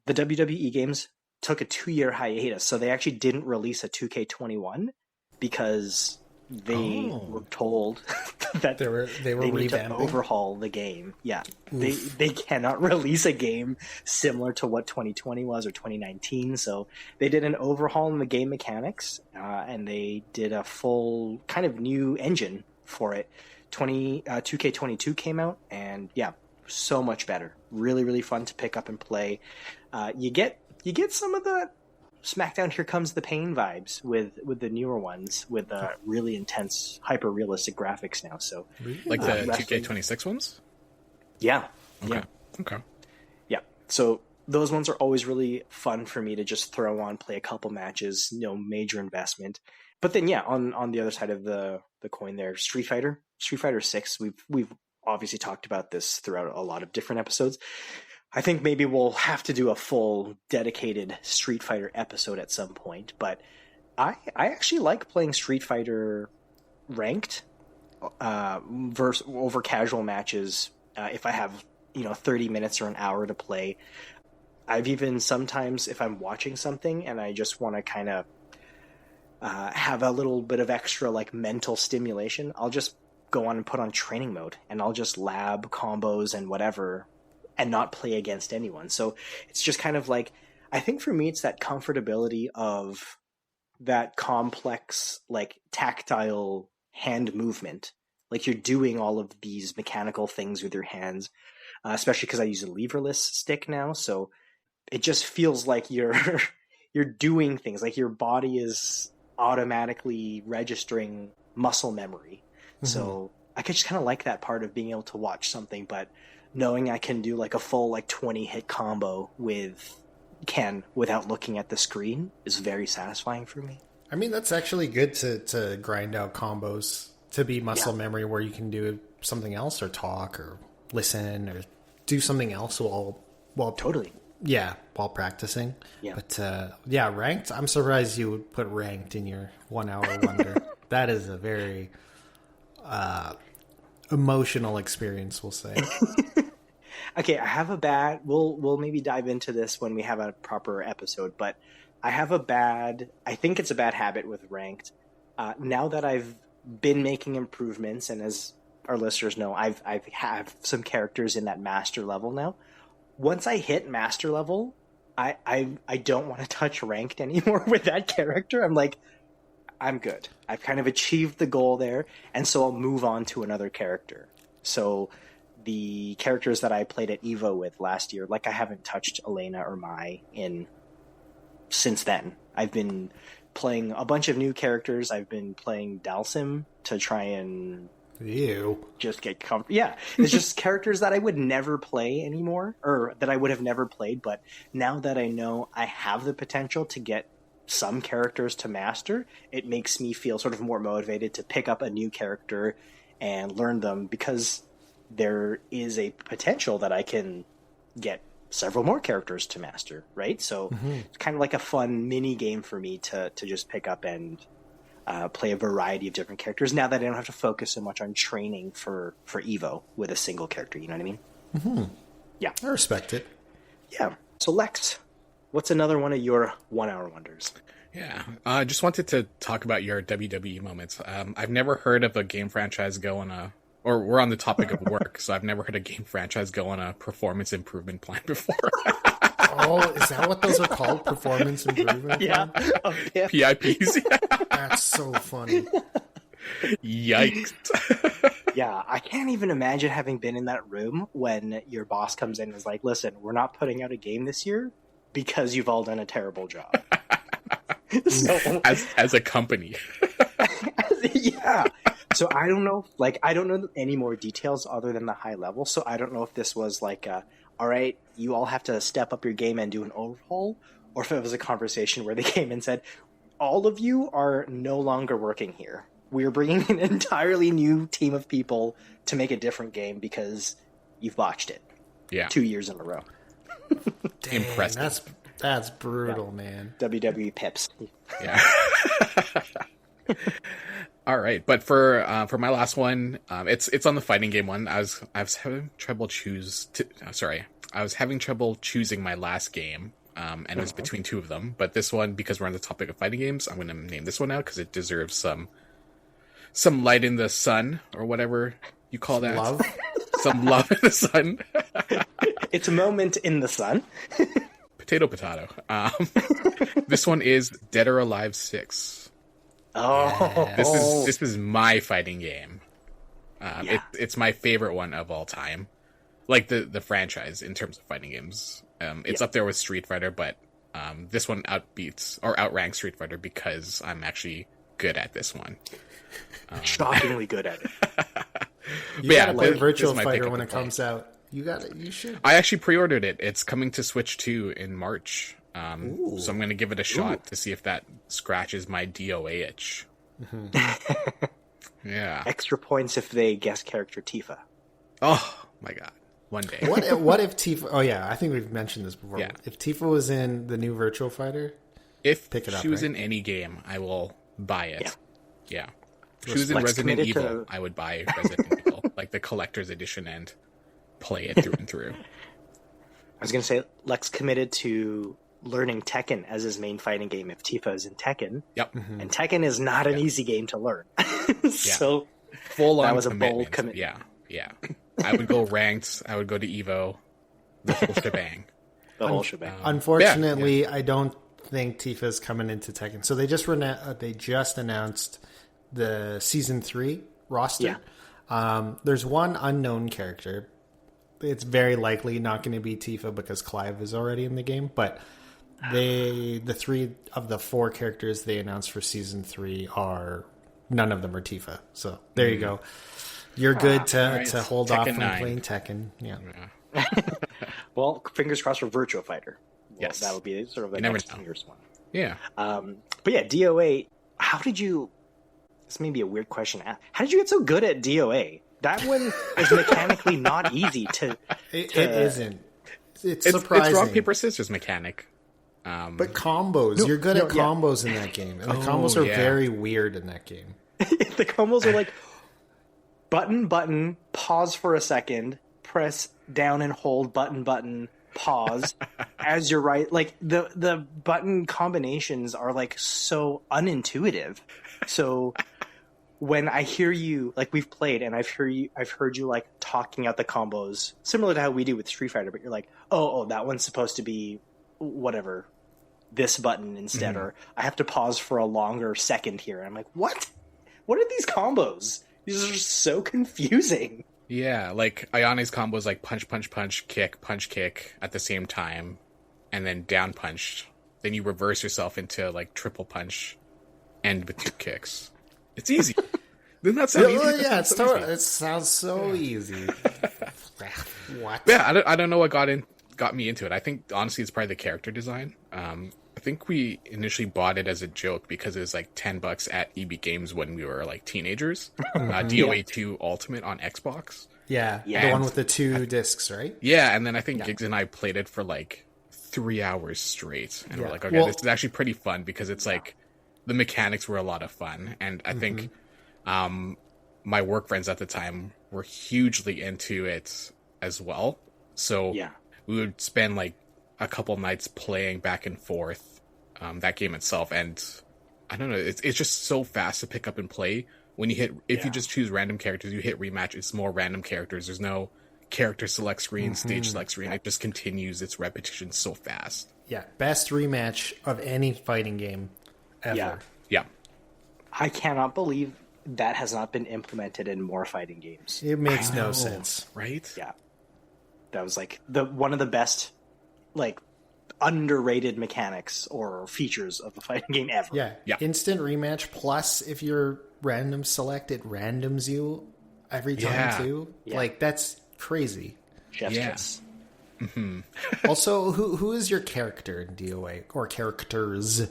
The WWE games took a 2-year hiatus, so they actually didn't release a 2K21 because they were told that they were need to revamping. overhaul the game. Yeah, they cannot release a game similar to what 2020 was or 2019. So they did an overhaul in the game mechanics, and they did a full kind of new engine for it. 2K22 came out, and yeah, so much better. Really, really fun to pick up and play. You get some of the SmackDown Here Comes the Pain vibes with the newer ones, with really intense, hyper realistic graphics now. So like the 2K26 ones. Yeah. Okay. Yeah. So those ones are always really fun for me to just throw on, play a couple matches. No major investment. But then yeah, on the other side of the coin, there, Street Fighter 6. We've obviously talked about this throughout a lot of different episodes. I think maybe we'll have to do a full dedicated Street Fighter episode at some point, but I actually like playing Street Fighter ranked over casual matches if I have 30 minutes or an hour to play. I've even sometimes, if I'm watching something and I just want to kind of have a little bit of extra like mental stimulation, I'll just go on and put on training mode, and I'll just lab combos and whatever and not play against anyone. So it's just kind of like, I think for me, it's that comfortability of that complex, like tactile hand movement. Like, you're doing all of these mechanical things with your hands, especially because I use a leverless stick now. So it just feels like you're doing things, like your body is automatically registering muscle memory. Mm-hmm. So I could just kind of like that part of being able to watch something, but knowing I can do like a full like 20 hit combo with Ken without looking at the screen is very satisfying for me. I mean, that's actually good to grind out combos to be muscle memory, where you can do something else or talk or listen or do something else while totally. Yeah, while practicing. Yeah. But ranked, I'm surprised you would put ranked in your 1 hour wonder. That is a very emotional experience, we'll say. Okay, I have a bad... We'll maybe dive into this when we have a proper episode, but I have I think it's a bad habit with ranked. Now that I've been making improvements, and as our listeners know, I have some characters in that master level now. Once I hit master level, I don't want to touch ranked anymore with that character. I'm like, I'm good. I've kind of achieved the goal there, and so I'll move on to another character. So the characters that I played at EVO with last year, like, I haven't touched Elena or Mai since then. I've been playing a bunch of new characters. I've been playing Dalsim to try and just get comfortable. Yeah, it's just characters that I would never play anymore, or that I would have never played, but now that I know I have the potential to get some characters to master, it makes me feel sort of more motivated to pick up a new character and learn them, because there is a potential that I can get several more characters to master, right? So It's kind of like a fun mini game for me to just pick up and play a variety of different characters, now that I don't have to focus so much on training for EVO with a single character, you know what I mean? Mm-hmm. Yeah. I respect it. Yeah. So Lex, what's another one of your 1 hour wonders? Yeah, I just wanted to talk about your WWE moments. I've never heard of a game franchise go on or we're on the topic of work, so I've never heard a game franchise go on a performance improvement plan before. Oh, is that what those are called? Performance improvement plan? Yeah. PIPs. That's so funny. Yikes. Yeah, I can't even imagine having been in that room when your boss comes in and is like, listen, we're not putting out a game this year because you've all done a terrible job. So, as a company. Yeah. So I don't know, like, I don't know any more details other than the high level. So I don't know if this was like, all right, you all have to step up your game and do an overhaul, or if it was a conversation where they came and said, all of you are no longer working here. We're bringing an entirely new team of people to make a different game because you've botched it. Yeah. 2 years in a row. Dang, Impressive. That's brutal, man. WWE Pips. Yeah. All right, but for my last one, it's on the fighting game one. I was having trouble I was having trouble choosing my last game, and it was between two of them. But this one, because we're on the topic of fighting games, I'm going to name this one out because it deserves some light in the sun, or whatever you call that. Love? Some love in the sun. It's a moment in the sun. Potato. This one is Dead or Alive 6. Oh, This is my fighting game. Yeah. It's my favorite one of all time, like the franchise in terms of fighting games. It's up there with Street Fighter, but this one outranks Street Fighter because I'm actually good at this one. shockingly good at it. You gotta play this Virtual is my Fighter pick when of it the comes out. You should. I actually pre-ordered it. It's coming to Switch 2 in March. So I'm going to give it a shot to see if that scratches my DOA itch. Yeah. Extra points if they guess character Tifa. Oh my god. One day. What if Tifa? Oh yeah, I think we've mentioned this before. Yeah. If Tifa was in the new Virtual Fighter, If pick it up, she was right? in any game, I will buy it. Yeah. If she was in Lex Resident committed Evil, to- I would buy Resident Evil, like the collector's edition, and play it through and through. I was going to say, Lex committed to learning Tekken as his main fighting game if Tifa is in Tekken. Yep. And Tekken is not an easy game to learn. So Full on that was a commitment. bold commitment. Yeah. I would go ranked. I would go to Evo. The whole shebang. The whole shebang. unfortunately, I don't think Tifa's coming into Tekken. So they just announced the season 3 roster. Yeah. There's one unknown character. It's very likely not going to be Tifa because Clive is already in the game. But the 3 of the 4 characters they announced for season 3 none of them are Tifa. So there you go. You're good to hold Tekken off from 9. playing Tekken. Yeah. Well, fingers crossed for Virtua Fighter. Well, Yes. That'll be sort of the You never next know. year's one. Yeah. But yeah, DOA, how did you... This may be a weird question to ask. How did you get so good at DOA? That one is mechanically not easy to... It isn't. It's It's surprising. rock, paper, scissors mechanic. But combos. You're good at combos in that game. And the combos are yeah. very weird in that game. The combos are like button, pause for a second, press down and hold, button, pause as you're right. Like the button combinations are like so unintuitive. So when I hear you, like we've played and I've heard you like talking out the combos similar to how we do with Street Fighter, but you're like, oh, that one's supposed to be whatever, this button instead, or I have to pause for a longer second here. And I'm like, what? What are these combos? These are just so confusing. Yeah, like Ayane's combo is like punch, punch, kick at the same time, and then down punch. Then you reverse yourself into like triple punch, and with 2 kicks. It's easy. Doesn't that sound easy? Yeah, Easy. it sounds so easy. What? Yeah, I don't know what got me into it. I think honestly it's probably the character design. I think we initially bought it as a joke because it was like $10 at EB Games when we were like teenagers. DOA 2 Ultimate on Xbox. Yeah, Yeah. the one with the 2 discs, right? Yeah, and then I think Giggs and I played it for like 3 hours straight, and we're Yeah. like, okay, Well- this is actually pretty fun because it's like the mechanics were a lot of fun, and I think my work friends at the time were hugely into it as well. So Yeah. we would spend like a couple nights playing back and forth that game itself, and I don't know, it's just so fast to pick up and play. When you if you just choose random characters, you hit rematch, it's more random characters. There's no character select screen, stage select screen. It just continues its repetition so fast. Yeah, best rematch of any fighting game ever. Yeah. Yeah. I cannot believe that has not been implemented in more fighting games. It makes no sense. Right? Yeah. That was like one of the best like underrated mechanics or features of a fighting game ever. Yeah. Instant rematch, plus if you're random select, it randoms you every time too. Yeah. Like, that's crazy. Chef's Yeah. kiss. Also, who is your character in DOA, or characters?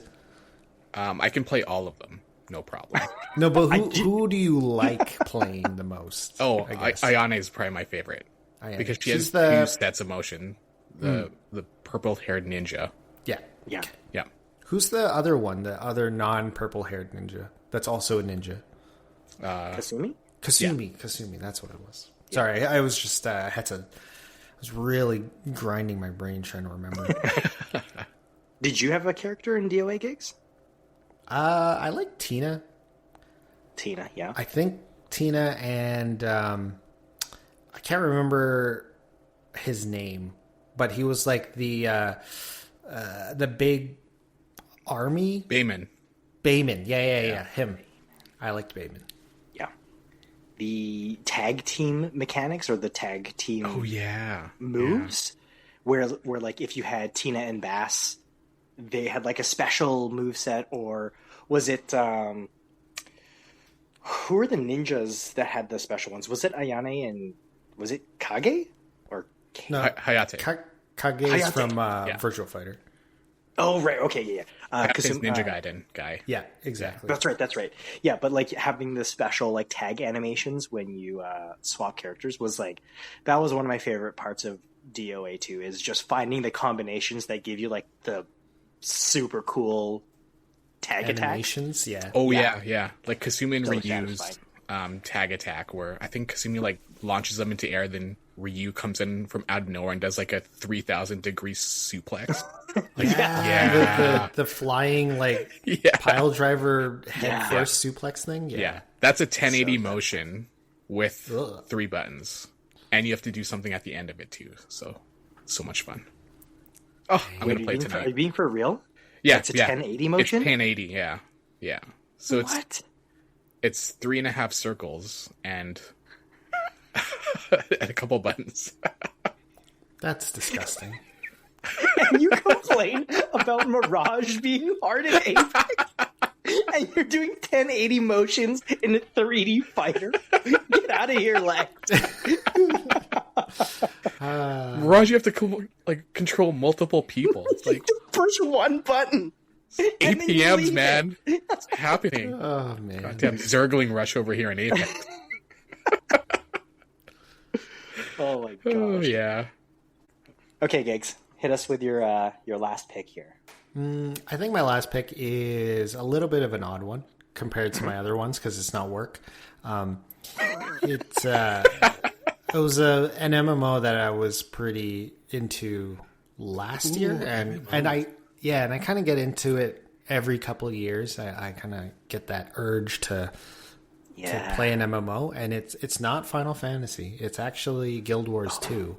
I can play all of them, no problem. No, but who do you like playing the most? Oh, I guess. Ayane is probably my favorite Ayane. because she She's has two sets of motion. The purple-haired ninja. Yeah. Yeah. Yeah. Who's the other one? The other non-purple-haired ninja that's also a ninja. Kasumi? Kasumi. That's what it was. Sorry, I was just I was really grinding my brain trying to remember. Did you have a character in DOA gigs? I like Tina. Tina, yeah. I think Tina and I can't remember his name, but he was like the big army. Bayman. Yeah. Him. I liked Bayman. Yeah. The tag team mechanics or the tag team Oh yeah. moves where like if you had Tina and Bass, they had like a special move set, or was it who were the ninjas that had the special ones? Was it Ayane and was it Kage or No, Hayate. Kage is Hayate. from Virtual Fighter. Oh right, okay, yeah. Hayate's Ninja Gaiden guy. Yeah, exactly. That's right. Yeah, but like having the special like tag animations when you swap characters was like that was one of my favorite parts of DOA 2 is just finding the combinations that give you like the super cool tag attacks. Animations, yeah. Oh Yeah. yeah. Like Kasumi and So Ryu's satisfying. tag attack, where I think Kasumi like launches them into air, then Ryu comes in from out of nowhere and does like a 3,000-degree suplex. Yeah. The flying like Yeah. pile driver head Yeah. first suplex thing. Yeah, that's a 1080 motion with Ugh. 3 buttons, and you have to do something at the end of it too. So much fun. Oh, I'm gonna play Are you tonight. being for real? Yeah, It's a 1080 motion? It's 1080. Yeah. So What? it's 3.5 circles and and a couple buttons. That's disgusting. And you complain about Mirage being hard in Apex? And you're doing 1080 motions in a 3D fighter? Get out of here, Lex. Mirage, you have to control multiple people. It's like Push one button. and then you APMs, leave man. It's happening. Oh man. Goddamn Zergling rush over here in Apex. Oh my gosh. Oh yeah. Okay, Gigs, hit us with your last pick here. I think my last pick is a little bit of an odd one compared to my other ones because it's not work. It was an MMO that I was pretty into last year, and I kind of get into it every couple of years. I kind of get that urge to play an MMO, and it's not Final Fantasy. It's actually Guild Wars 2.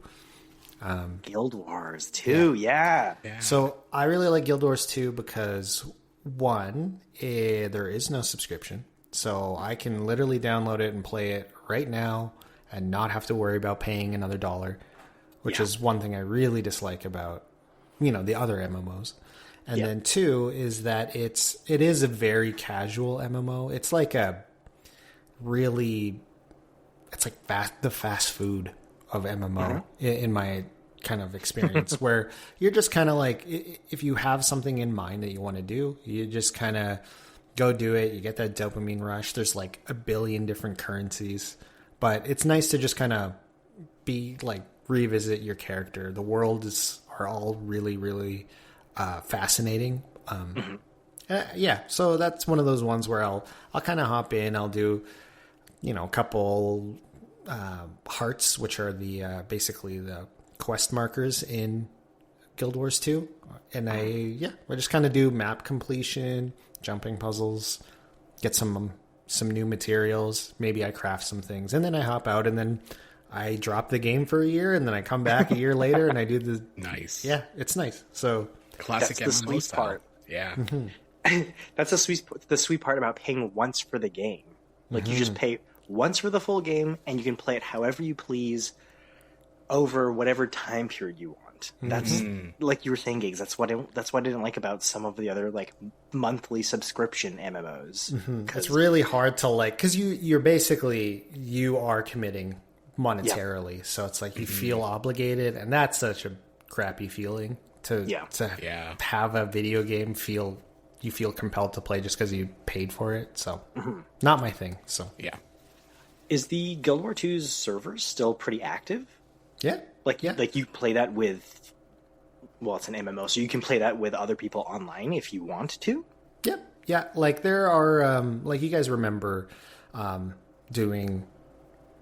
Guild Wars 2, yeah. So I really like Guild Wars 2 because, one, there is no subscription. So I can literally download it and play it right now and not have to worry about paying another $1, which is one thing I really dislike about, the other MMOs. And then two is that it is a very casual MMO. It's like it's like the fast food of MMO in my kind of experience, where you're just kind of like, if you have something in mind that you want to do, you just kind of go do it. You get that dopamine rush. There's like a billion different currencies, but it's nice to just kind of be like revisit your character. The worlds are all really, really fascinating. So that's one of those ones where I'll kind of hop in. I'll do, a couple hearts, which are the basically the quest markers in Guild Wars 2, and I just kind of do map completion, jumping puzzles, get some new materials. Maybe I craft some things, and then I hop out, and then I drop the game for a year, and then I come back a year later, and I do the Nice. Yeah, it's nice. So Classic That's the MMO sweet style. part. Yeah. That's the sweet part about paying once for the game. Like you just pay once for the full game, and you can play it however you please over whatever time period you want. it. That's like you were saying, Gigs. That's what I didn't like about some of the other like monthly subscription MMOs. It's really hard to like, because you are committing monetarily, so it's like you feel obligated, and that's such a crappy feeling to have a video game you feel compelled to play just because you paid for it. So not my thing. So Yeah. Is the Guild War 2's servers still pretty active? Yeah. Like you play that with, well, it's an MMO, so you can play that with other people online if you want to. Yep. Yeah. Like there are, like you guys remember doing,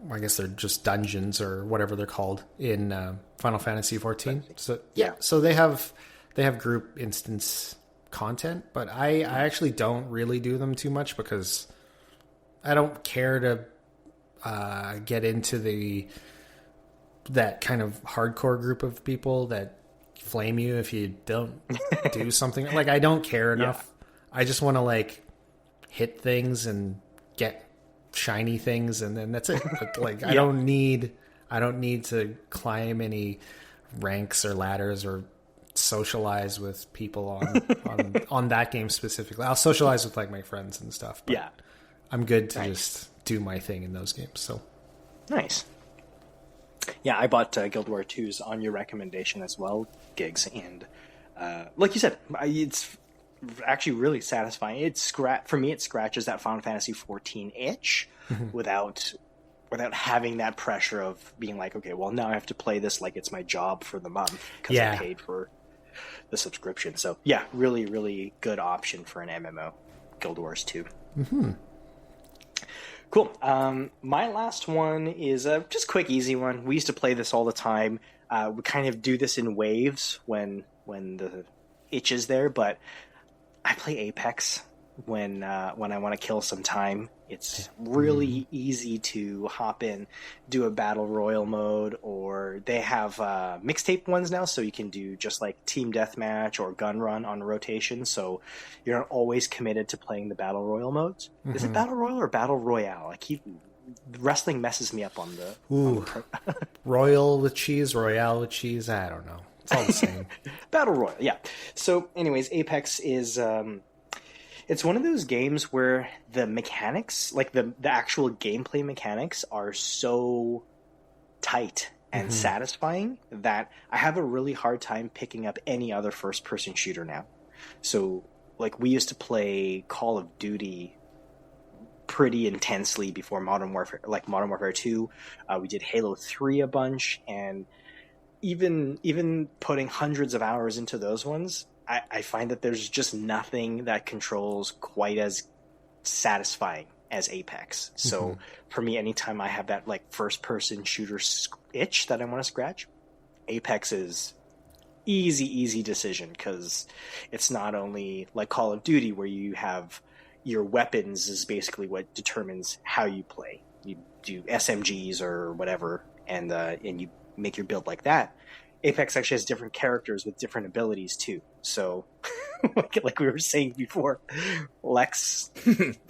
I guess they're just dungeons or whatever they're called in Final Fantasy 14. So so they have group instance content, but I actually don't really do them too much because I don't care to get into that kind of hardcore group of people that flame you if you don't do something. Like I don't care enough. I just want to like hit things and get shiny things, and then that's it. But, like I don't need to climb any ranks or ladders or socialize with people on that game specifically. I'll socialize with like my friends and stuff. But I'm good to just do my thing in those games. So nice. Yeah, I bought Guild War 2's on your recommendation as well, Gigs, and like you said, it's actually really satisfying. For me, it scratches that Final Fantasy 14 itch without having that pressure of being like, okay, well now I have to play this like it's my job for the month because I paid for the subscription. So yeah, really, really good option for an MMO, Guild Wars 2. Cool. My last one is just a quick, easy one. We used to play this all the time. We kind of do this in waves when the itch is there, but I play Apex when I want to kill some time. It's really easy to hop in, do a battle royal mode, or they have mixtape ones now, so you can do just like team deathmatch or gun run on rotation. So you're not always committed to playing the battle royal modes. Is it battle royal or battle royale? Wrestling messes me up on the royal with cheese, royale with cheese. I don't know. It's all the same. Battle royal, yeah. So, anyways, Apex is. It's one of those games where the mechanics, like the actual gameplay mechanics, are so tight and satisfying that I have a really hard time picking up any other first-person shooter now. So, like, we used to play Call of Duty pretty intensely before Modern Warfare 2. We did Halo 3 a bunch, and even putting hundreds of hours into those ones, I find that there's just nothing that controls quite as satisfying as Apex. So for me, anytime I have that like first person shooter itch that I want to scratch, Apex is easy decision, because it's not only like Call of Duty where you have your weapons is basically what determines how you play. You do SMGs or whatever, and you make your build like that. Apex actually has different characters with different abilities too. So, like we were saying before, Lex,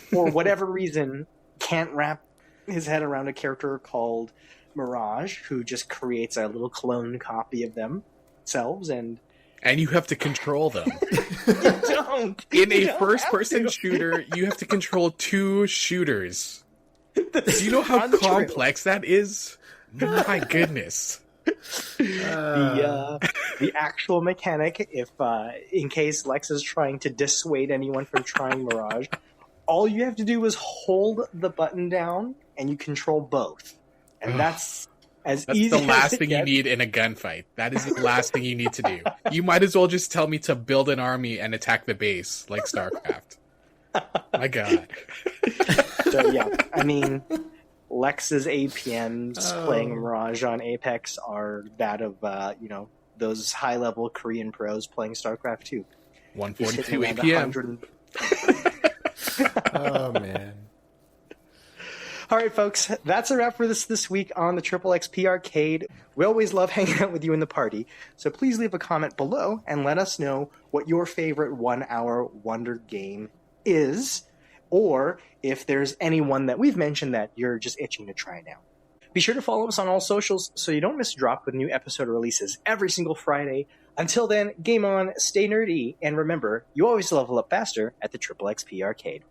for whatever reason, can't wrap his head around a character called Mirage, who just creates a little clone copy of themselves, and you have to control them. You don't. In a first-person shooter, you have to control two shooters. Do you know how complex that is? My goodness. The actual mechanic, if in case Lex is trying to dissuade anyone from trying Mirage, all you have to do is hold the button down and you control both, and that's easy. That's the last thing you need in a gunfight. That is the last thing you need to do. You might as well just tell me to build an army and attack the base like StarCraft. My God. So yeah, I mean, Lex's APMs playing Mirage on Apex are that of those high level Korean pros playing StarCraft 2. 142 APM. Oh man. All right, folks, that's a wrap for this week on the Triple XP Arcade. We always love hanging out with you in the party, so please leave a comment below and let us know what your favorite 1 hour wonder game is, or if there's any one that we've mentioned that you're just itching to try now. Be sure to follow us on all socials so you don't miss a drop with new episode releases every single Friday. Until then, game on, stay nerdy, and remember, you always level up faster at the Triple XP Arcade.